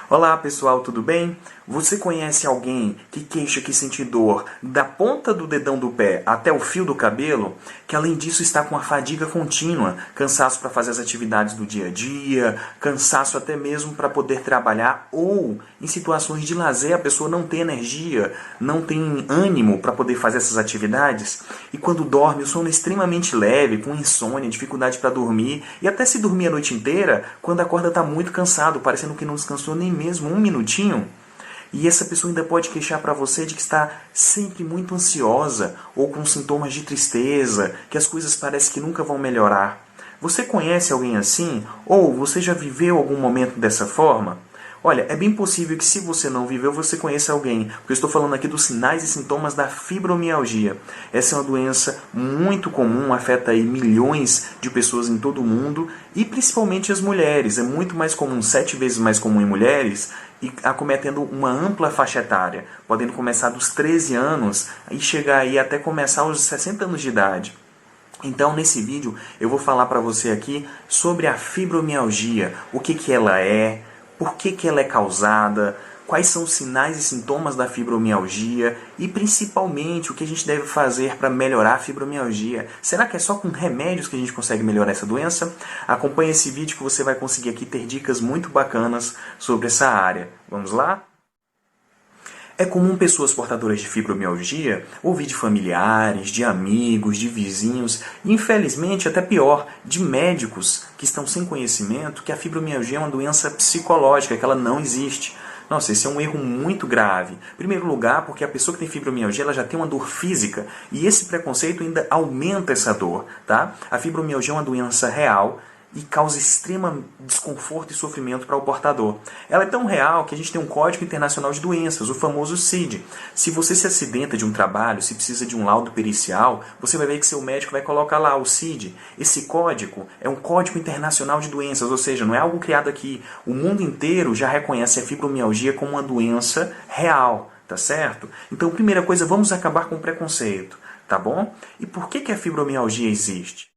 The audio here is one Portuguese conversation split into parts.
Olá pessoal, tudo bem? Você conhece alguém que queixa que sente dor da ponta do dedão do pé até o fio do cabelo? Que além disso está com a fadiga contínua, cansaço para fazer as atividades do dia a dia, cansaço até mesmo para poder trabalhar, ou em situações de lazer a pessoa não tem energia, não tem ânimo para poder fazer essas atividades, e quando dorme o sono é extremamente leve, com insônia, dificuldade para dormir, e até se dormir a noite inteira, quando acorda está muito cansado, parecendo que não descansou nem mesmo um minutinho. E essa pessoa ainda pode queixar para você de que está sempre muito ansiosa ou com sintomas de tristeza, que as coisas parecem que nunca vão melhorar. Você conhece alguém assim? Ou você já viveu algum momento dessa forma? Olha, é bem possível que se você não viveu, você conheça alguém, porque eu estou falando aqui dos sinais e sintomas da fibromialgia. Essa é uma doença muito comum, afeta aí milhões de pessoas em todo o mundo, e principalmente as mulheres. É muito mais comum, 7 vezes mais comum em mulheres, e acometendo uma ampla faixa etária, podendo começar dos 13 anos e chegar aí até começar aos 60 anos de idade. Então, nesse vídeo, eu vou falar para você aqui sobre a fibromialgia, o que ela é, por que ela é causada, quais são os sinais e sintomas da fibromialgia e, principalmente, o que a gente deve fazer para melhorar a fibromialgia. Será que é só com remédios que a gente consegue melhorar essa doença? Acompanhe esse vídeo que você vai conseguir aqui ter dicas muito bacanas sobre essa área. Vamos lá? É comum pessoas portadoras de fibromialgia ouvir de familiares, de amigos, de vizinhos e, infelizmente, até pior, de médicos que estão sem conhecimento que a fibromialgia é uma doença psicológica, que ela não existe. Nossa, esse é um erro muito grave. Em primeiro lugar, porque a pessoa que tem fibromialgia ela já tem uma dor física e esse preconceito ainda aumenta essa dor. Tá? A fibromialgia é uma doença real e causa extremo desconforto e sofrimento para o portador. Ela é tão real que a gente tem um Código Internacional de Doenças, o famoso CID. Se você se acidenta de um trabalho, se precisa de um laudo pericial, você vai ver que seu médico vai colocar lá o CID. Esse código é um Código Internacional de Doenças, ou seja, não é algo criado aqui. O mundo inteiro já reconhece a fibromialgia como uma doença real, tá certo? Então, primeira coisa, vamos acabar com o preconceito, tá bom? E por que a fibromialgia existe?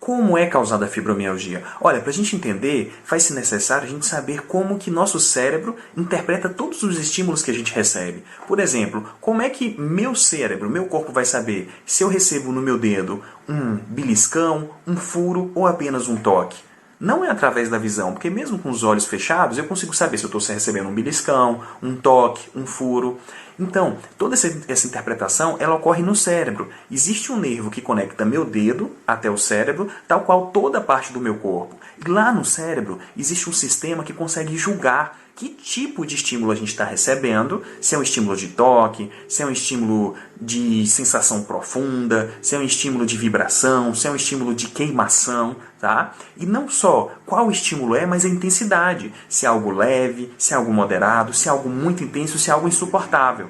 Como é causada a fibromialgia? Olha, para a gente entender, faz-se necessário a gente saber como que nosso cérebro interpreta todos os estímulos que a gente recebe. Por exemplo, como é que meu cérebro, meu corpo vai saber se eu recebo no meu dedo um beliscão, um furo ou apenas um toque? Não é através da visão, porque mesmo com os olhos fechados eu consigo saber se eu estou recebendo um beliscão, um toque, um furo. Então, toda essa interpretação ela ocorre no cérebro. Existe um nervo que conecta meu dedo até o cérebro, tal qual toda parte do meu corpo. E lá no cérebro existe um sistema que consegue julgar que tipo de estímulo a gente está recebendo, se é um estímulo de toque, se é um estímulo de sensação profunda, se é um estímulo de vibração, se é um estímulo de queimação, tá? E não só qual estímulo é, mas a intensidade, se é algo leve, se é algo moderado, se é algo muito intenso, se é algo insuportável.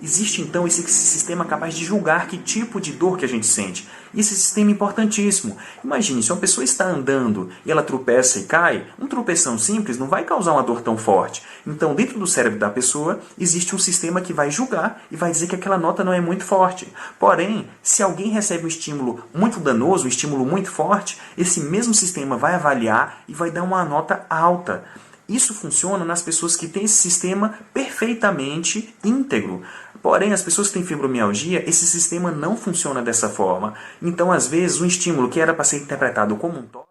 Existe então esse sistema capaz de julgar que tipo de dor que a gente sente. E esse sistema é importantíssimo. Imagine, se uma pessoa está andando e ela tropeça e cai, um tropeção simples não vai causar uma dor tão forte. Então, dentro do cérebro da pessoa, existe um sistema que vai julgar e vai dizer que aquela nota não é muito forte. Porém, se alguém recebe um estímulo muito danoso, um estímulo muito forte, esse mesmo sistema vai avaliar e vai dar uma nota alta. Isso funciona nas pessoas que têm esse sistema perfeitamente íntegro. Porém, as pessoas que têm fibromialgia, esse sistema não funciona dessa forma. Então, às vezes, um estímulo que era para ser interpretado como um toque.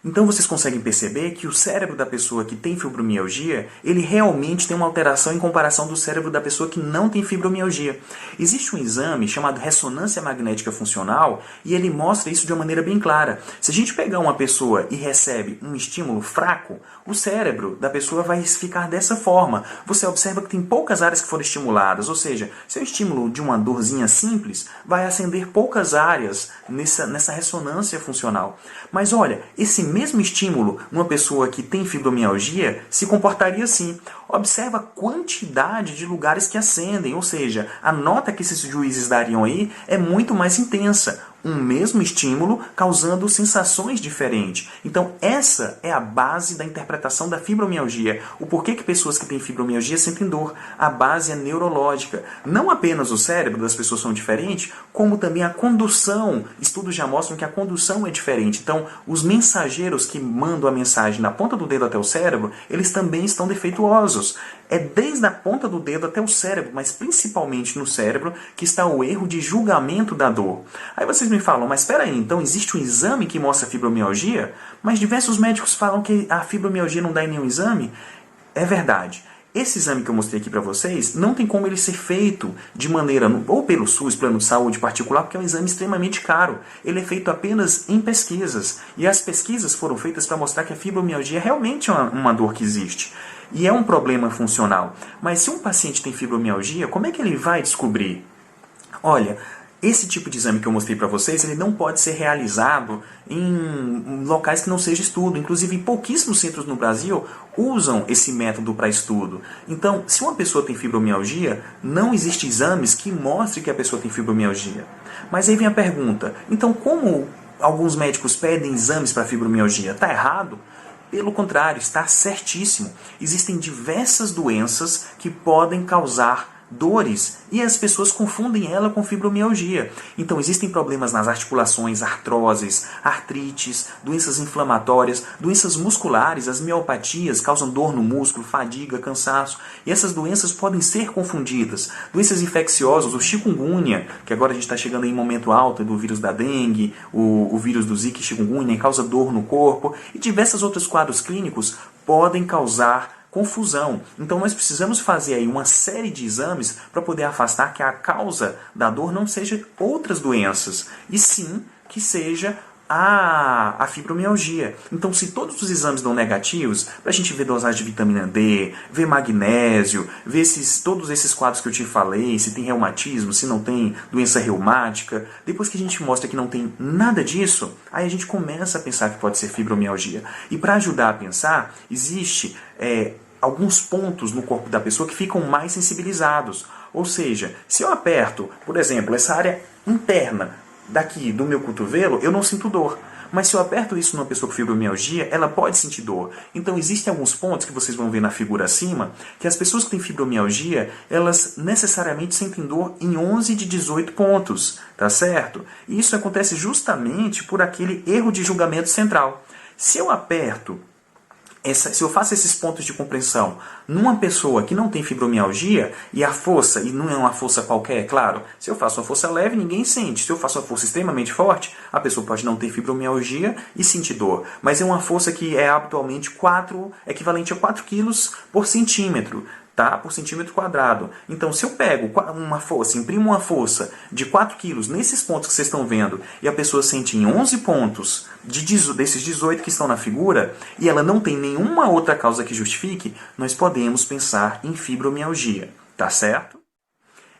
Então vocês conseguem perceber que o cérebro da pessoa que tem fibromialgia, ele realmente tem uma alteração em comparação do cérebro da pessoa que não tem fibromialgia. Existe um exame chamado ressonância magnética funcional e ele mostra isso de uma maneira bem clara. Se a gente pegar uma pessoa e recebe um estímulo fraco, o cérebro da pessoa vai ficar dessa forma. Você observa que tem poucas áreas que foram estimuladas, ou seja, se é um estímulo de uma dorzinha simples, vai acender poucas áreas nessa ressonância funcional. Mas olha, esse mesmo estímulo numa pessoa que tem fibromialgia se comportaria assim. Observa a quantidade de lugares que acendem, ou seja, a nota que esses juízes dariam aí é muito mais intensa. um mesmo estímulo causando sensações diferentes. Então, essa é a base da interpretação da fibromialgia. O porquê que pessoas que têm fibromialgia sentem dor. A base é neurológica. Não apenas o cérebro das pessoas são diferentes, como também a condução. Estudos já mostram que a condução é diferente. Então, os mensageiros que mandam a mensagem da ponta do dedo até o cérebro, eles também estão defeituosos. É desde a ponta do dedo até o cérebro, mas principalmente no cérebro, que está o erro de julgamento da dor. Aí vocês me falam, mas espera aí, então existe um exame que mostra fibromialgia? Mas diversos médicos falam que a fibromialgia não dá em nenhum exame? É verdade. Esse exame que eu mostrei aqui para vocês, não tem como ele ser feito de maneira, ou pelo SUS, plano de saúde particular, porque é um exame extremamente caro. Ele é feito apenas em pesquisas. E as pesquisas foram feitas para mostrar que a fibromialgia realmente é uma dor que existe. E é um problema funcional. Mas se um paciente tem fibromialgia, como é que ele vai descobrir? Olha, esse tipo de exame que eu mostrei para vocês, ele não pode ser realizado em locais que não seja estudo. Inclusive, pouquíssimos centros no Brasil usam esse método para estudo. Então, se uma pessoa tem fibromialgia, não existem exames que mostrem que a pessoa tem fibromialgia. Mas aí vem a pergunta, então como alguns médicos pedem exames para fibromialgia? Está errado? Pelo contrário, está certíssimo. Existem diversas doenças que podem causar dores e as pessoas confundem ela com fibromialgia. Então existem problemas nas articulações, artroses, artrites, doenças inflamatórias, doenças musculares, as miopatias causam dor no músculo, fadiga, cansaço. E essas doenças podem ser confundidas. Doenças infecciosas, o chikungunya, que agora a gente está chegando em momento alto do vírus da dengue, o vírus do Zika e chikungunya, causa dor no corpo, e diversos outros quadros clínicos podem causar confusão. Então nós precisamos fazer aí uma série de exames para poder afastar que a causa da dor não seja outras doenças, e sim que seja a fibromialgia. Então, se todos os exames dão negativos, para a gente ver dosagem de vitamina D, ver magnésio, ver todos esses quadros que eu te falei, se tem reumatismo, se não tem doença reumática, depois que a gente mostra que não tem nada disso, aí a gente começa a pensar que pode ser fibromialgia. E para ajudar a pensar, existe alguns pontos no corpo da pessoa que ficam mais sensibilizados. Ou seja, se eu aperto, por exemplo, essa área interna daqui do meu cotovelo, eu não sinto dor. Mas se eu aperto isso numa pessoa com fibromialgia, ela pode sentir dor. Então existem alguns pontos que vocês vão ver na figura acima, que as pessoas que têm fibromialgia, elas necessariamente sentem dor em 11 de 18 pontos, tá certo? E isso acontece justamente por aquele erro de julgamento central. Se eu aperto se eu faço esses pontos de compreensão numa pessoa que não tem fibromialgia, e a força, e não é uma força qualquer, é claro, se eu faço uma força leve, ninguém sente. Se eu faço uma força extremamente forte, a pessoa pode não ter fibromialgia e sentir dor. Mas é uma força que é habitualmente equivalente a 4 kg por centímetro. Tá? Por centímetro quadrado. Então, se eu pego uma força, imprimo uma força de 4 kg nesses pontos que vocês estão vendo, e a pessoa sente em 11 pontos desses 18 que estão na figura, e ela não tem nenhuma outra causa que justifique, nós podemos pensar em fibromialgia. Tá certo?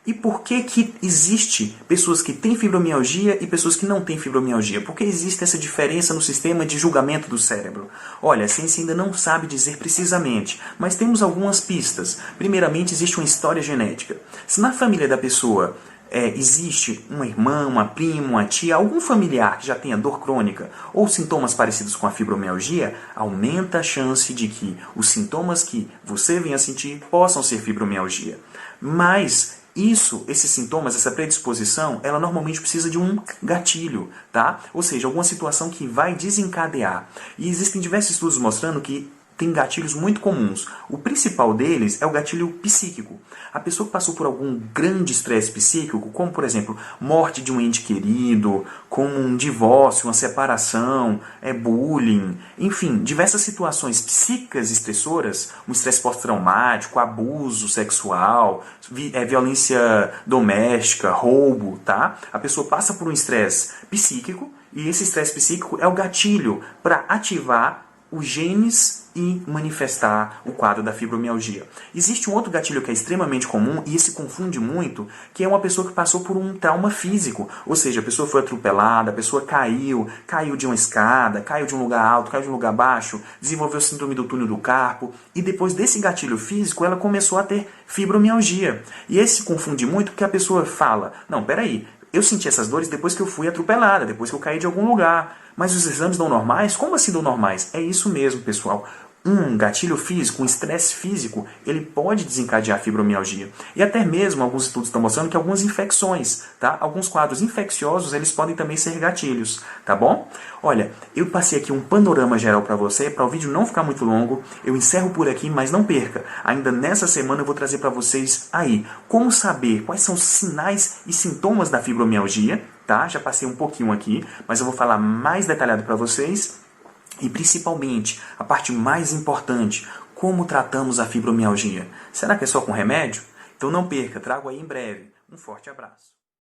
E por que existe pessoas que têm fibromialgia e pessoas que não têm fibromialgia? Por que existe essa diferença no sistema de julgamento do cérebro? Olha, a ciência ainda não sabe dizer precisamente, mas temos algumas pistas. Primeiramente, existe uma história genética. Se na família da pessoa existe uma irmã, uma prima, uma tia, algum familiar que já tenha dor crônica ou sintomas parecidos com a fibromialgia, aumenta a chance de que os sintomas que você venha sentir possam ser fibromialgia. Mas esses sintomas, essa predisposição, ela normalmente precisa de um gatilho, tá? Ou seja, alguma situação que vai desencadear. E existem diversos estudos mostrando que tem gatilhos muito comuns. O principal deles é o gatilho psíquico. A pessoa que passou por algum grande estresse psíquico, como por exemplo, morte de um ente querido, como um divórcio, uma separação, bullying, enfim, diversas situações psíquicas estressoras, um estresse pós-traumático, abuso sexual, violência doméstica, roubo, tá? A pessoa passa por um estresse psíquico e esse estresse psíquico é o gatilho para ativar os genes e manifestar o quadro da fibromialgia. Existe um outro gatilho que é extremamente comum e se confunde muito, que é uma pessoa que passou por um trauma físico. Ou seja, a pessoa foi atropelada, a pessoa caiu de uma escada, caiu de um lugar alto, caiu de um lugar baixo, desenvolveu síndrome do túnel do carpo, e depois desse gatilho físico ela começou a ter fibromialgia. E esse se confunde muito porque a pessoa fala, não, peraí, eu senti essas dores depois que eu fui atropelada, depois que eu caí de algum lugar. Mas os exames dão normais? Como assim dão normais? É isso mesmo, pessoal. Um gatilho físico, um estresse físico, ele pode desencadear fibromialgia. E até mesmo alguns estudos estão mostrando que algumas infecções, tá? Alguns quadros infecciosos, eles podem também ser gatilhos, tá bom? Olha, eu passei aqui um panorama geral para você, para o vídeo não ficar muito longo. Eu encerro por aqui, mas não perca. Ainda nessa semana eu vou trazer para vocês aí como saber quais são os sinais e sintomas da fibromialgia, tá? Já passei um pouquinho aqui, mas eu vou falar mais detalhado para vocês. E principalmente, a parte mais importante, como tratamos a fibromialgia? Será que é só com remédio? Então não perca, trago aí em breve. Um forte abraço.